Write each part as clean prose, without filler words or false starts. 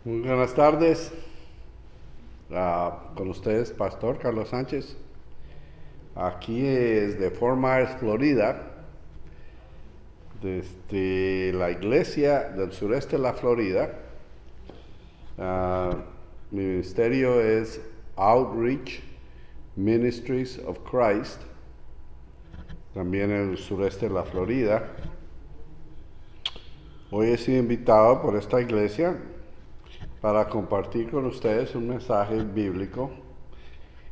Muy buenas tardes. Con ustedes, Pastor Carlos Sánchez. Aquí es de Fort Myers, Florida, desde la iglesia del sureste de la Florida. Ah, Mi ministerio es Outreach Ministries of Christ, también en el sureste de la Florida. Hoy he sido invitado por esta iglesia para compartir con ustedes un mensaje bíblico.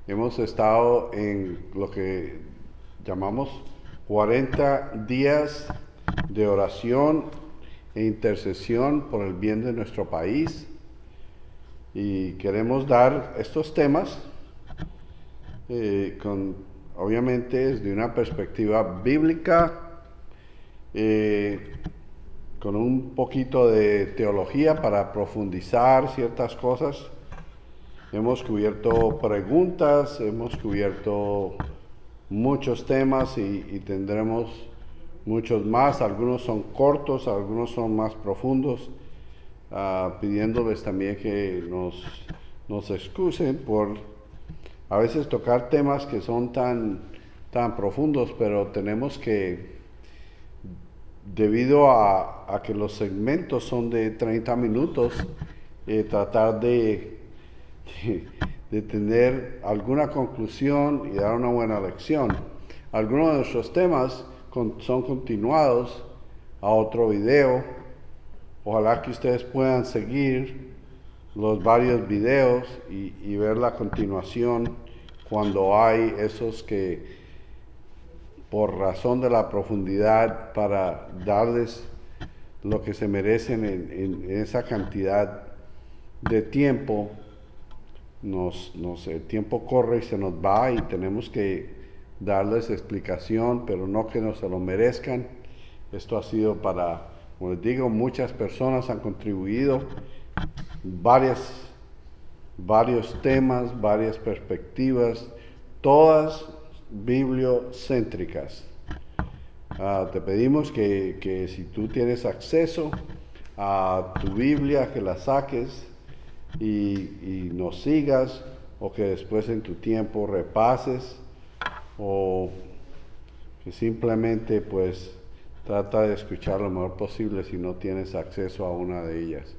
Hemos estado en lo que llamamos 40 días de oración e intercesión por el bien de nuestro país, y queremos dar estos temas obviamente desde una perspectiva bíblica, con un poquito de teología para profundizar ciertas cosas. Hemos cubierto preguntas, hemos cubierto muchos temas y tendremos muchos más. Algunos son cortos, algunos son más profundos, pidiéndoles también que nos excusen por a veces tocar temas que son tan profundos, pero tenemos que, debido a que los segmentos son de 30 minutos, tratar de tener alguna conclusión y dar una buena lección. Algunos de nuestros temas son continuados a otro video. Ojalá que ustedes puedan seguir los varios videos y ver la continuación cuando hay esos que, por razón de la profundidad, para darles lo que se merecen en esa cantidad de tiempo, el tiempo corre y se nos va y tenemos que darles explicación, pero no que no se lo merezcan. Esto ha sido para, como les digo, muchas personas han contribuido, varios temas, varias perspectivas, todas bibliocéntricas. Te pedimos que si tú tienes acceso a tu Biblia, que la saques y nos sigas, o que después en tu tiempo repases, o que simplemente pues trata de escuchar lo mejor posible si no tienes acceso a una de ellas.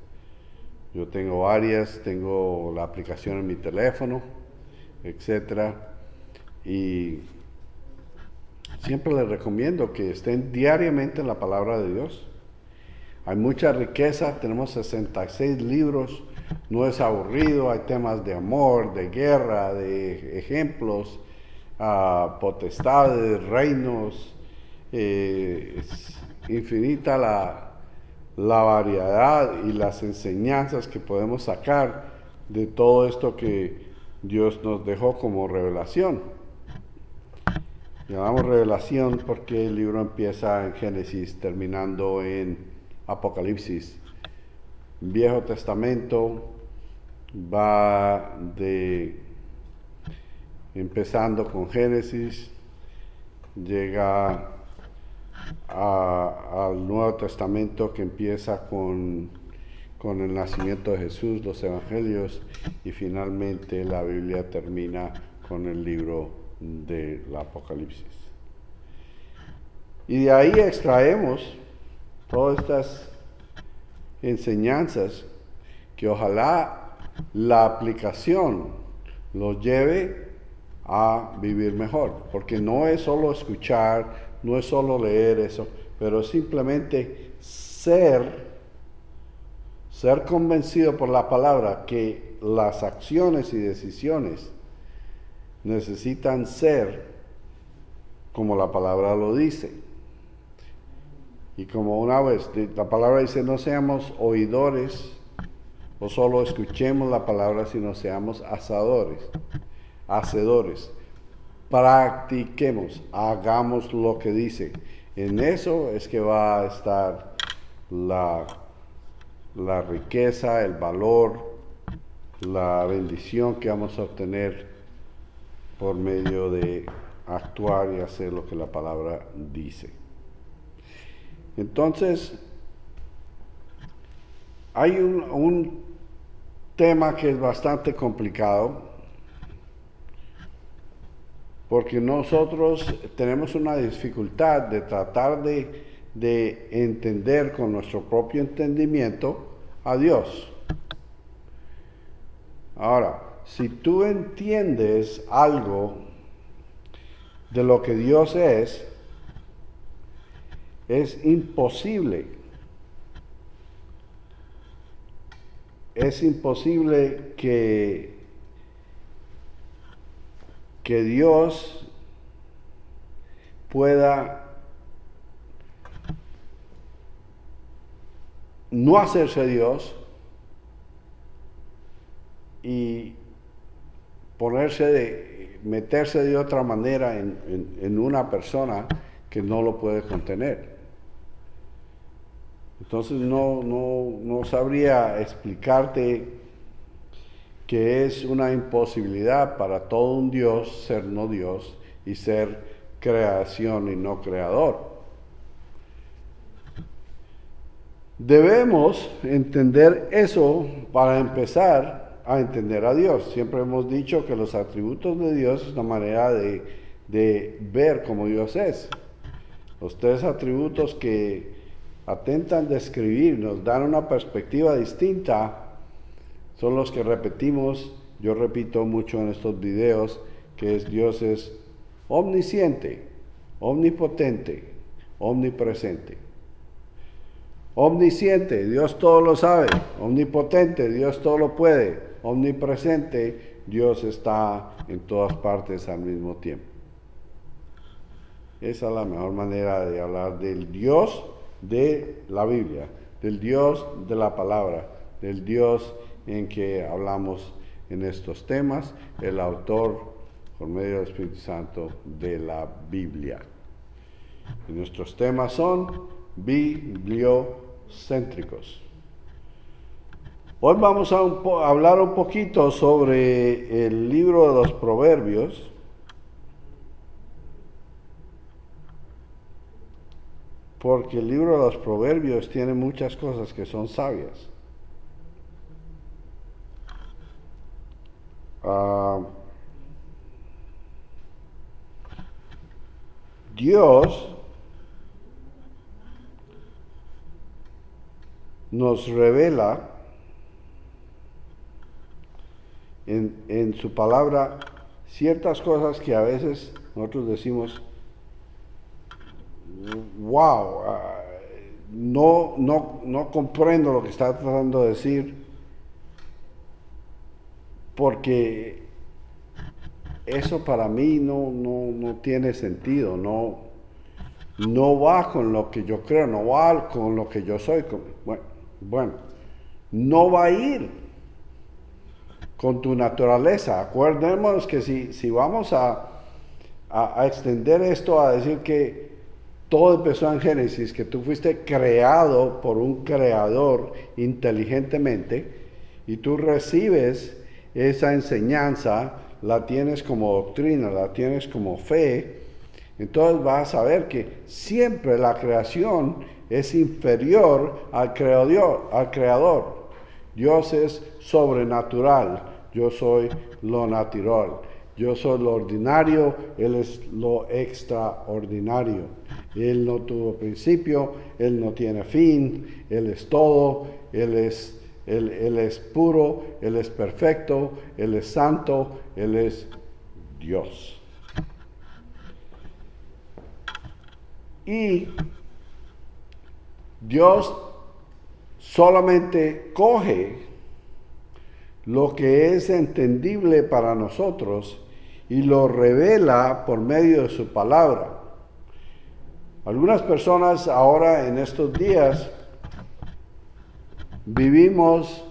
Yo tengo varias, tengo la aplicación en mi teléfono, etcétera, y siempre les recomiendo que estén diariamente en la palabra de Dios. Hay mucha riqueza, tenemos 66 libros, no es aburrido, hay temas de amor, de guerra, de ejemplos, potestades, reinos, es infinita la variedad y las enseñanzas que podemos sacar de todo esto que Dios nos dejó como revelación. Llamamos revelación porque el libro empieza en Génesis, terminando en Apocalipsis. Viejo Testamento va empezando con Génesis, llega al Nuevo Testamento, que empieza con el nacimiento de Jesús, los evangelios, y finalmente la Biblia termina con el libro del Apocalipsis. Y de ahí extraemos todas estas enseñanzas que ojalá la aplicación los lleve a vivir mejor, porque no es solo escuchar, no es solo leer eso, pero simplemente ser convencido por la palabra que las acciones y decisiones necesitan ser como la palabra lo dice. Y como una vez la palabra dice, no seamos oidores o solo escuchemos la palabra, sino seamos hacedores. Practiquemos, hagamos lo que dice. En eso es que va a estar la riqueza, el valor, la bendición que vamos a obtener por medio de actuar y hacer lo que la palabra dice. Entonces, hay un tema que es bastante complicado, porque nosotros tenemos una dificultad de tratar de entender con nuestro propio entendimiento a Dios. Ahora, si tú entiendes algo de lo que Dios es imposible. Es imposible que Dios pueda no hacerse Dios y meterse de otra manera en una persona que no lo puede contener. Entonces no sabría explicarte que es una imposibilidad para todo un Dios ser no Dios y ser creación y no creador. Debemos entender eso para empezar a entender a Dios. Siempre hemos dicho que los atributos de Dios es una manera de ver cómo Dios es. Los tres atributos que atentan describir, nos dan una perspectiva distinta, son los que repetimos. Yo repito mucho en estos videos que Dios es omnisciente, omnipotente, omnipresente. Omnisciente, Dios todo lo sabe. Omnipotente, Dios todo lo puede. Omnipresente, Dios está en todas partes al mismo tiempo. Esa es la mejor manera de hablar del Dios de la Biblia, del Dios de la palabra, del Dios en que hablamos en estos temas, el autor por medio del Espíritu Santo de la Biblia. Y nuestros temas son bibliocéntricos. Hoy vamos a hablar un poquito sobre el libro de los Proverbios. Porque el libro de los Proverbios tiene muchas cosas que son sabias. Dios nos revela en su palabra ciertas cosas que a veces nosotros decimos, wow, no comprendo lo que está tratando de decir, porque eso para mí no tiene sentido, no va con lo que yo creo, no va con lo que yo soy. Bueno, no va a ir con tu naturaleza. Acordémonos que si vamos a extender esto a decir que todo empezó en Génesis, que tú fuiste creado por un creador inteligentemente y tú recibes esa enseñanza, la tienes como doctrina, la tienes como fe, entonces vas a ver que siempre la creación es inferior al creador. Dios es sobrenatural, yo soy lo natural. Yo soy lo ordinario, Él es lo extraordinario. Él no tuvo principio, Él no tiene fin, Él es todo, Él es puro, Él es perfecto, Él es santo, Él es Dios. Y Dios solamente coge lo que es entendible para nosotros y lo revela por medio de su palabra. Algunas personas ahora en estos días vivimos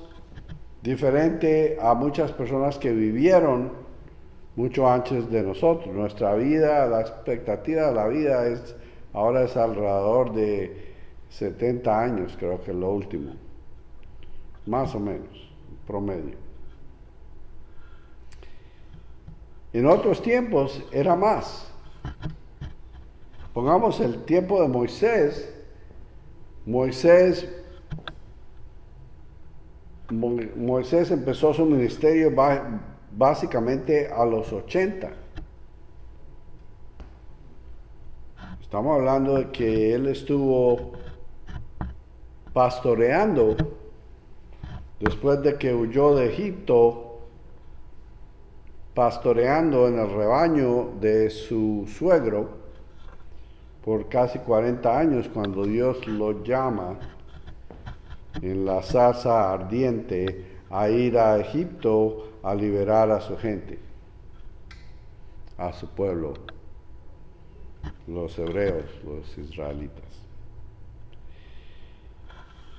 diferente a muchas personas que vivieron mucho antes de nosotros. Nuestra vida, la expectativa de la vida ahora es alrededor de 70 años, creo que es lo último, más o menos, promedio. En otros tiempos era más. Pongamos el tiempo de Moisés. Moisés Moisés empezó su ministerio básicamente a los 80. Estamos hablando de que él estuvo pastoreando después de que huyó de Egipto, pastoreando en el rebaño de su suegro por casi 40 años, cuando Dios lo llama en la zarza ardiente a ir a Egipto a liberar a su gente, a su pueblo, los hebreos, los israelitas.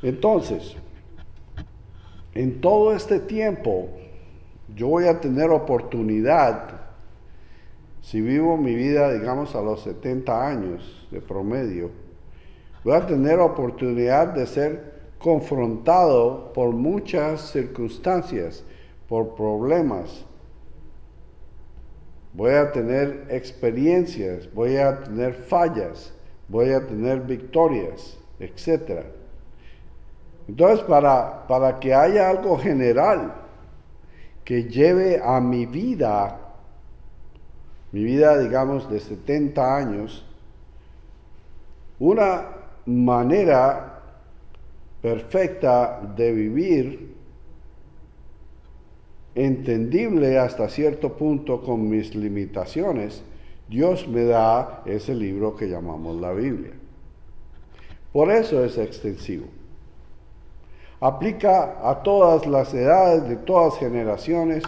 Entonces, en todo este tiempo, yo voy a tener oportunidad, si vivo mi vida, digamos, a los 70 años de promedio, voy a tener oportunidad de ser confrontado por muchas circunstancias, por problemas. Voy a tener experiencias, voy a tener fallas, voy a tener victorias, etc. Entonces, para que haya algo general que lleve a mi vida, digamos, de 70 años, una manera perfecta de vivir, entendible hasta cierto punto con mis limitaciones, Dios me da ese libro que llamamos la Biblia. Por eso es extensivo. Aplica a todas las edades, de todas generaciones,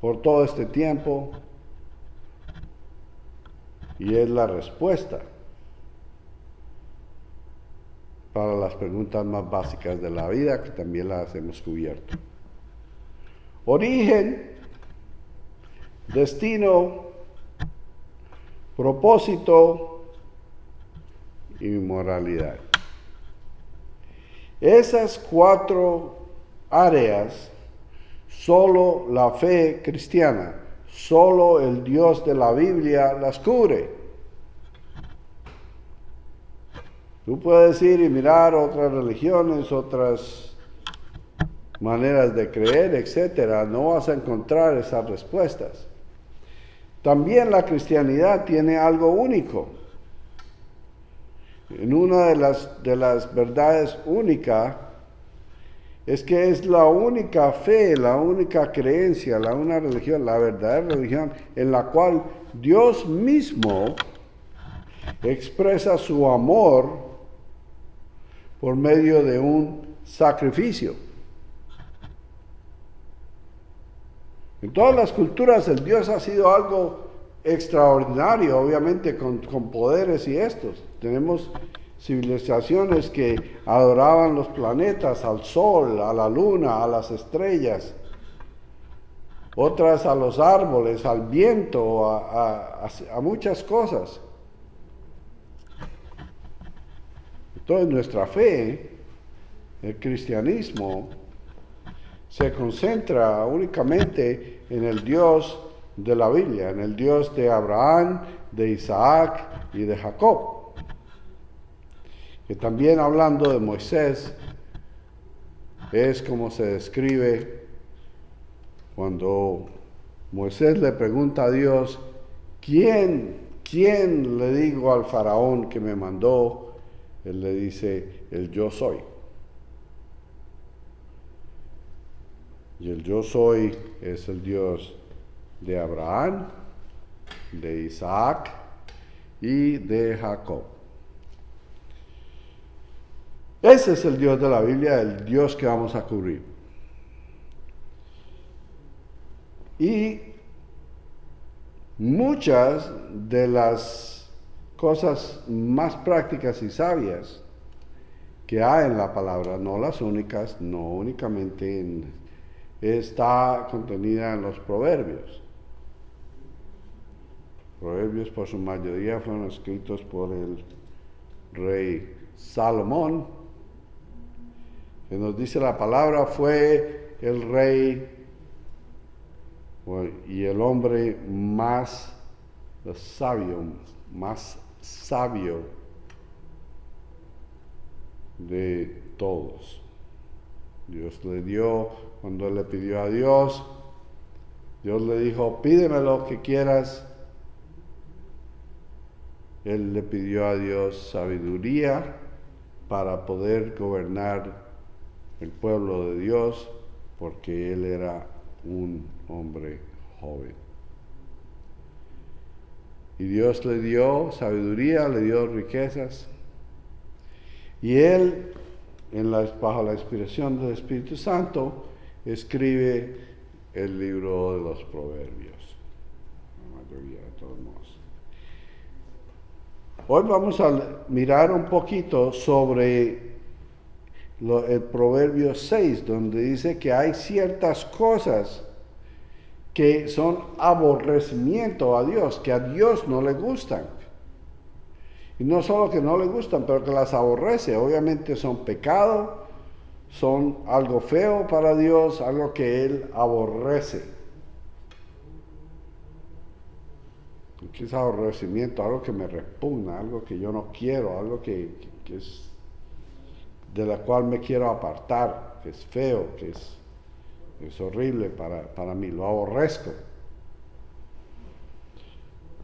por todo este tiempo, y es la respuesta para las preguntas más básicas de la vida, que también las hemos cubierto. Origen, destino, propósito y moralidad. Esas 4 áreas, solo la fe cristiana, solo el Dios de la Biblia las cubre. Tú puedes ir y mirar otras religiones, otras maneras de creer, etcétera, no vas a encontrar esas respuestas. También la cristianidad tiene algo único. En una de las verdades únicas es que es la única fe, la única creencia, la única religión, la verdadera religión en la cual Dios mismo expresa su amor por medio de un sacrificio. En todas las culturas el Dios ha sido algo extraordinario, obviamente con poderes y estos. Tenemos civilizaciones que adoraban los planetas, al sol, a la luna, a las estrellas, otras a los árboles, al viento, a muchas cosas. Entonces nuestra fe, el cristianismo, se concentra únicamente en el Dios de la Biblia, en el Dios de Abraham, de Isaac y de Jacob. Que también, hablando de Moisés, es como se describe cuando Moisés le pregunta a Dios, ¿quién le digo al faraón que me mandó? Él le dice, el yo soy. Y el yo soy es el Dios de Abraham, de Isaac y de Jacob. Ese es el Dios de la Biblia, el Dios que vamos a cubrir. Y muchas de las cosas más prácticas y sabias que hay en la palabra, no las únicas, no únicamente está contenida en los proverbios. Proverbios por su mayoría fueron escritos por el rey Salomón, que nos dice la palabra, fue el rey y el hombre más sabio de todos. Dios le dio, cuando él le pidió a Dios, Dios le dijo, pídeme lo que quieras. Él le pidió a Dios sabiduría para poder gobernar el pueblo de Dios, porque él era un hombre joven. Y Dios le dio sabiduría, le dio riquezas. Y él, bajo la inspiración del Espíritu Santo, escribe el libro de los Proverbios. La mayoría, de todos modos. Hoy vamos a mirar un poquito sobre el Proverbio 6, donde dice que hay ciertas cosas que son aborrecimiento a Dios, que a Dios no le gustan. Y no solo que no le gustan, pero que las aborrece. Obviamente son pecado, son algo feo para Dios, algo que Él aborrece. ¿Qué es aborrecimiento? Algo que me repugna, algo que yo no quiero, algo que es de la cual me quiero apartar, que es feo, que es horrible para mí, lo aborrezco.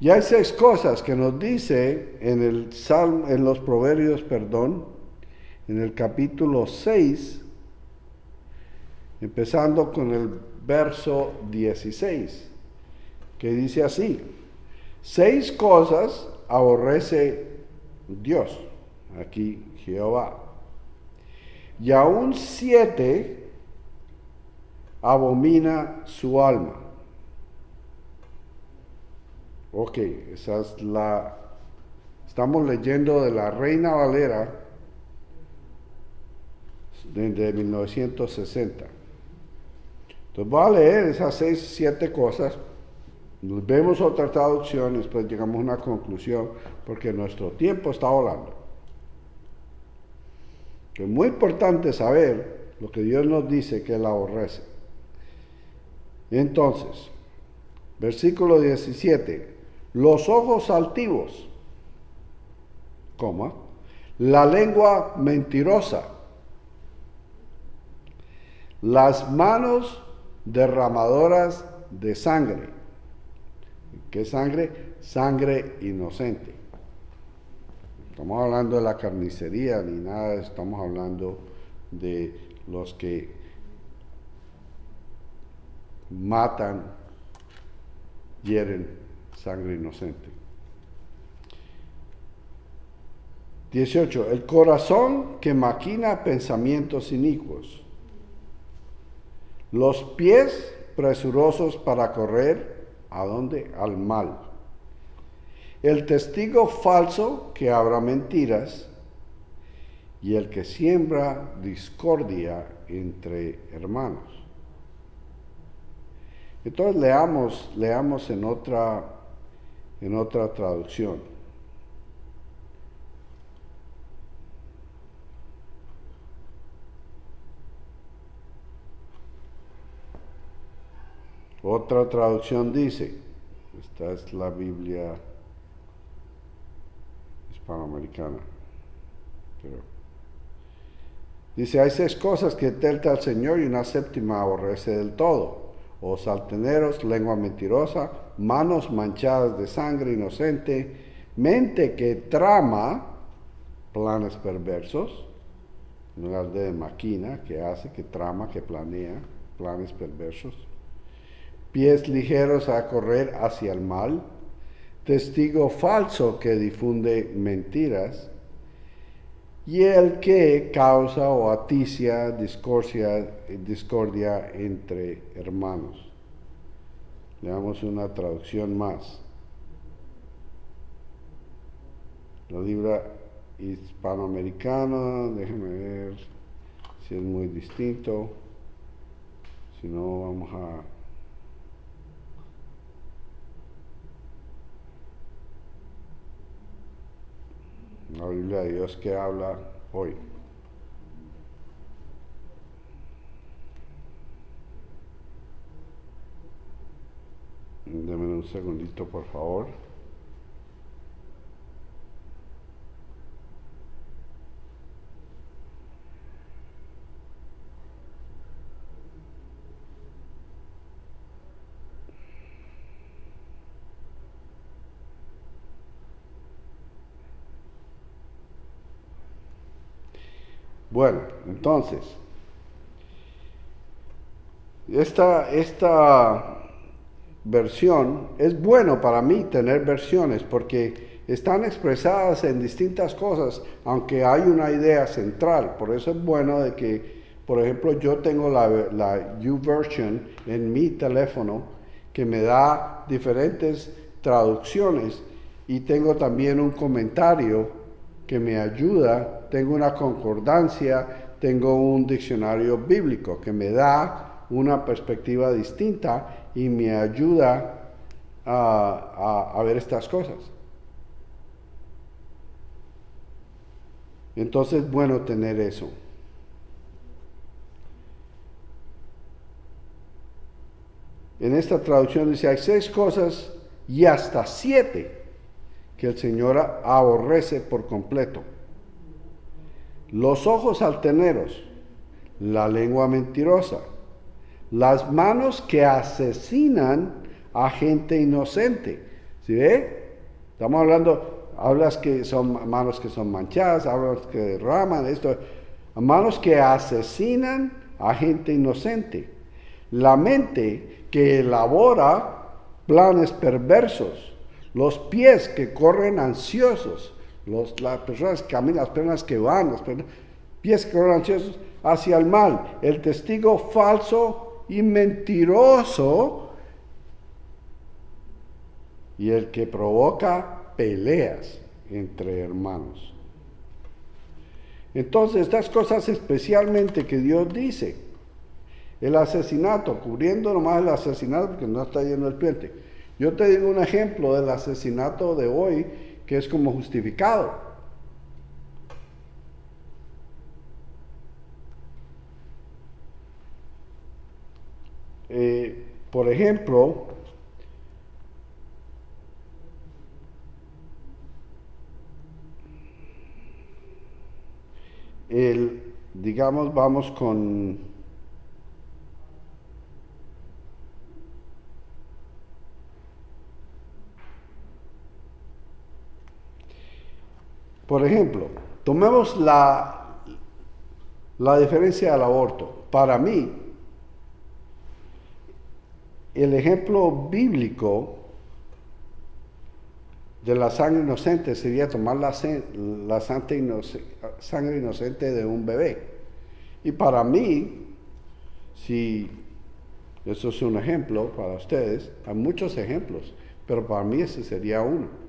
Y hay 6 cosas que nos dice en los Proverbios, en el capítulo 6, empezando con el verso 16, que dice así: 6 cosas aborrece Dios, aquí Jehová, y aún 7 abomina su alma. Ok, estamos leyendo de la Reina Valera de 1960. Entonces voy a leer esas 7 cosas. Nos vemos otra traducción y después llegamos a una conclusión, porque nuestro tiempo está volando. Es muy importante saber lo que Dios nos dice que Él aborrece. Entonces, versículo 17. Los ojos altivos, la lengua mentirosa, las manos derramadoras de sangre. ¿Qué sangre? Sangre inocente. No estamos hablando de la carnicería ni nada, estamos hablando de los que matan, hieren, sangre inocente. 18. El corazón que maquina pensamientos inicuos. Los pies presurosos para correr, ¿a dónde? Al mal. El testigo falso que habla mentiras, y el que siembra discordia entre hermanos. Entonces leamos en otra traducción. Otra traducción dice, esta es la Biblia hispanoamericana, pero dice: hay 6 cosas que detesta al Señor y una 7ª aborrece del todo: ojos altaneros, lengua mentirosa, manos manchadas de sangre inocente, mente que trama planes perversos, en lugar de maquina, que hace, que trama, que planea planes perversos, pies ligeros a correr hacia el mal, testigo falso que difunde mentiras, y el que causa o aticia discordia entre hermanos. Leamos una traducción más. La Biblia hispanoamericana, déjenme ver si es muy distinto. Si no, vamos a... La Biblia de Dios que habla hoy. Denme un segundito, por favor. Bueno, entonces, esta versión, es bueno para mí tener versiones porque están expresadas en distintas cosas, aunque hay una idea central. Por eso es bueno de que, por ejemplo, yo tengo la YouVersion en mi teléfono que me da diferentes traducciones y tengo también un comentario que me ayuda, tengo una concordancia, tengo un diccionario bíblico que me da una perspectiva distinta y me ayuda a ver estas cosas. Entonces es bueno tener eso. En esta traducción dice, hay 6 cosas y hasta 7 que el Señor aborrece por completo. Los ojos altaneros, la lengua mentirosa, las manos que asesinan a gente inocente. ¿Sí ve? Estamos hablando, hablas que son manos que son manchadas, hablas que derraman, esto, manos que asesinan a gente inocente. La mente que elabora planes perversos, los pies que corren ansiosos, las personas que caminan, las personas que van, pies que corren ansiosos hacia el mal, el testigo falso y mentiroso y el que provoca peleas entre hermanos. Entonces, estas cosas especialmente que Dios dice, el asesinato, cubriendo nomás el asesinato porque no está yendo el cliente. Yo te digo un ejemplo del asesinato de hoy que es como justificado. Por ejemplo, digamos, vamos con por ejemplo, tomemos la diferencia del aborto. Para mí, el ejemplo bíblico de la sangre inocente sería tomar la sangre inocente de un bebé. Y para mí, si eso es un ejemplo para ustedes, hay muchos ejemplos, pero para mí ese sería uno.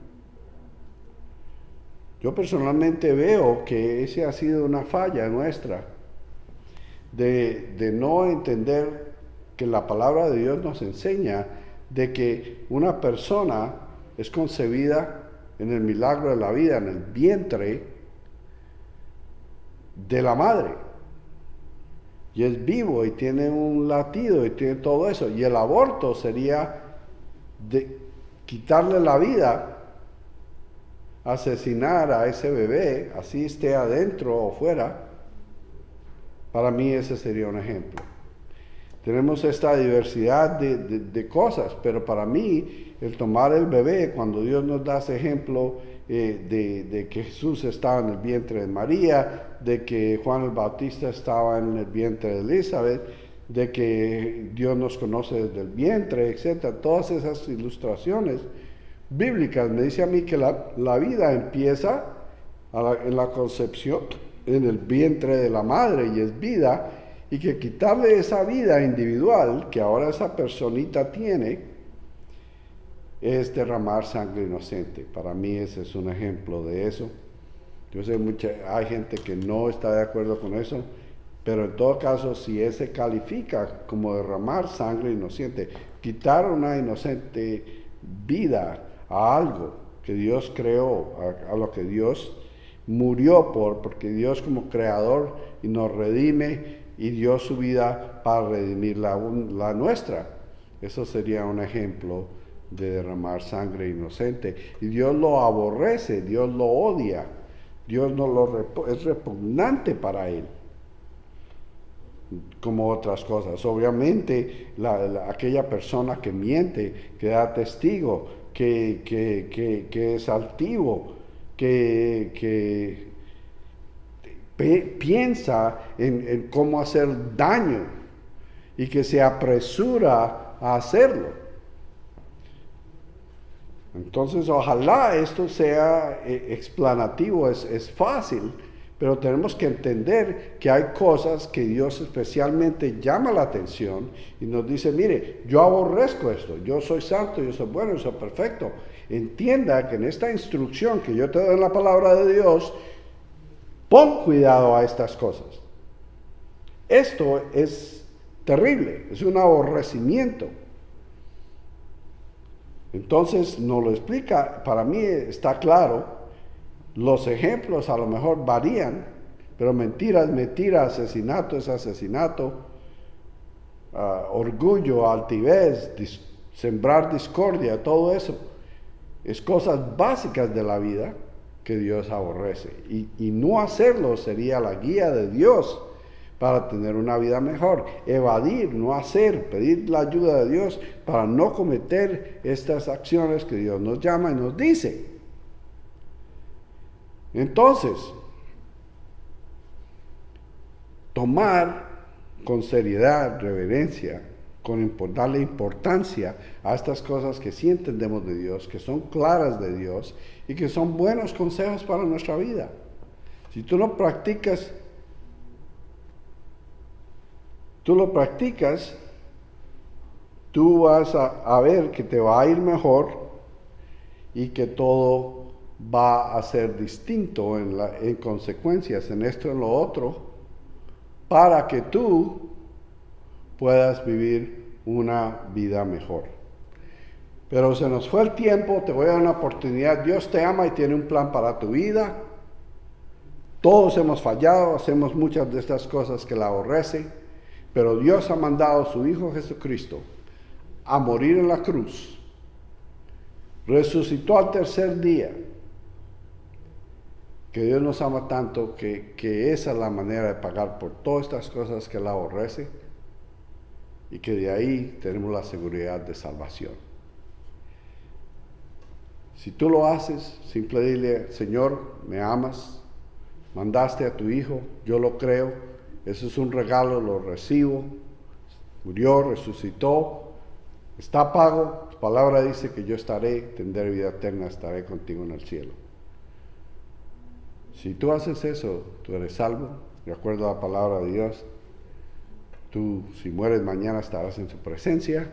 Yo personalmente veo que esa ha sido una falla nuestra, de no entender que la palabra de Dios nos enseña de que una persona es concebida en el milagro de la vida, en el vientre de la madre. Y es vivo y tiene un latido y tiene todo eso. Y el aborto sería de quitarle la vida, asesinar a ese bebé, así esté adentro o fuera. Para mí ese sería un ejemplo. Tenemos esta diversidad de cosas, pero para mí el tomar el bebé, cuando Dios nos da ese ejemplo de que Jesús estaba en el vientre de María, de que Juan el Bautista estaba en el vientre de Elizabeth, de que Dios nos conoce desde el vientre, etc. Todas esas ilustraciones bíblicas me dice a mí que la vida empieza en la concepción, en el vientre de la madre, y es vida, y que quitarle esa vida individual que ahora esa personita tiene es derramar sangre inocente. Para mí ese es un ejemplo de eso. Yo sé hay gente que no está de acuerdo con eso, pero en todo caso, si ese califica como derramar sangre inocente, quitar una inocente vida a algo que Dios creó, a lo que Dios murió porque Dios como creador y nos redime y dio su vida para redimir la nuestra. Eso sería un ejemplo de derramar sangre inocente. Y Dios lo aborrece, Dios lo odia, Dios es repugnante para él, como otras cosas. Obviamente, aquella persona que miente, que da testigo, que es altivo, que piensa en cómo hacer daño y que se apresura a hacerlo. Entonces, ojalá esto sea explanativo, es fácil, pero tenemos que entender que hay cosas que Dios especialmente llama la atención y nos dice, mire, yo aborrezco esto, yo soy santo, yo soy bueno, yo soy perfecto. Entienda que en esta instrucción que yo te doy en la palabra de Dios, pon cuidado a estas cosas. Esto es terrible, es un aborrecimiento. Entonces nos lo explica, para mí está claro, los ejemplos a lo mejor varían, pero mentira es mentira, asesinato es asesinato, orgullo, altivez, sembrar discordia, todo eso es cosas básicas de la vida que Dios aborrece. Y no hacerlo sería la guía de Dios para tener una vida mejor. Evadir, no hacer, pedir la ayuda de Dios para no cometer estas acciones que Dios nos llama y nos dice. Entonces, tomar con seriedad, reverencia, darle importancia a estas cosas que sí entendemos de Dios, que son claras de Dios y que son buenos consejos para nuestra vida. Si tú lo practicas, tú vas a ver que te va a ir mejor y que todo va a ser distinto en consecuencias, en esto y en lo otro, para que tú puedas vivir una vida mejor. Pero se nos fue el tiempo, te voy a dar una oportunidad. Dios te ama y tiene un plan para tu vida. Todos hemos fallado, hacemos muchas de estas cosas que la aborrecen, pero Dios ha mandado a su Hijo Jesucristo a morir en la cruz. Resucitó al tercer día. Que Dios nos ama tanto que esa es la manera de pagar por todas estas cosas que la aborrece y que de ahí tenemos la seguridad de salvación. Si tú lo haces, simple dile, Señor, me amas, mandaste a tu Hijo, yo lo creo, eso es un regalo, lo recibo, murió, resucitó, está pago, tu palabra dice que yo tendré vida eterna, estaré contigo en el cielo. Si tú haces eso, tú eres salvo, de acuerdo a la palabra de Dios. Tú, si mueres mañana, estarás en su presencia.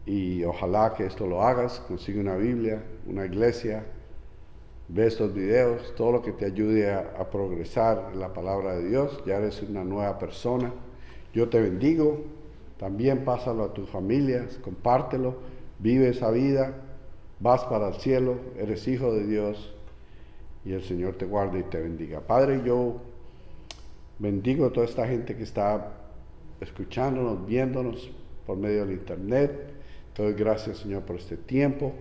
Y ojalá que esto lo hagas, consigue una Biblia, una iglesia, ve estos videos, todo lo que te ayude a progresar en la palabra de Dios. Ya eres una nueva persona. Yo te bendigo, también pásalo a tus familias, compártelo, vive esa vida, vas para el cielo, eres hijo de Dios. Y el Señor te guarde y te bendiga. Padre, yo bendigo a toda esta gente que está escuchándonos, viéndonos por medio del internet. Te doy gracias, Señor, por este tiempo.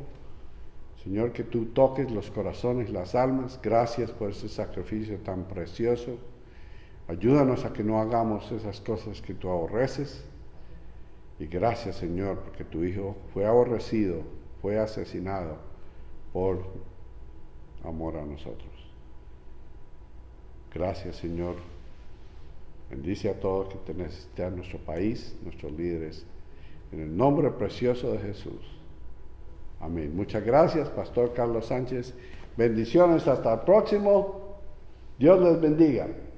Señor, que tú toques los corazones, las almas. Gracias por ese sacrificio tan precioso. Ayúdanos a que no hagamos esas cosas que tú aborreces. Y gracias, Señor, porque tu Hijo fue aborrecido, fue asesinado por amor a nosotros. Gracias, Señor. Bendice a todos que te necesitan en nuestro país, nuestros líderes, en el nombre precioso de Jesús. Amén. Muchas gracias, Pastor Carlos Sánchez. Bendiciones, hasta el próximo. Dios les bendiga.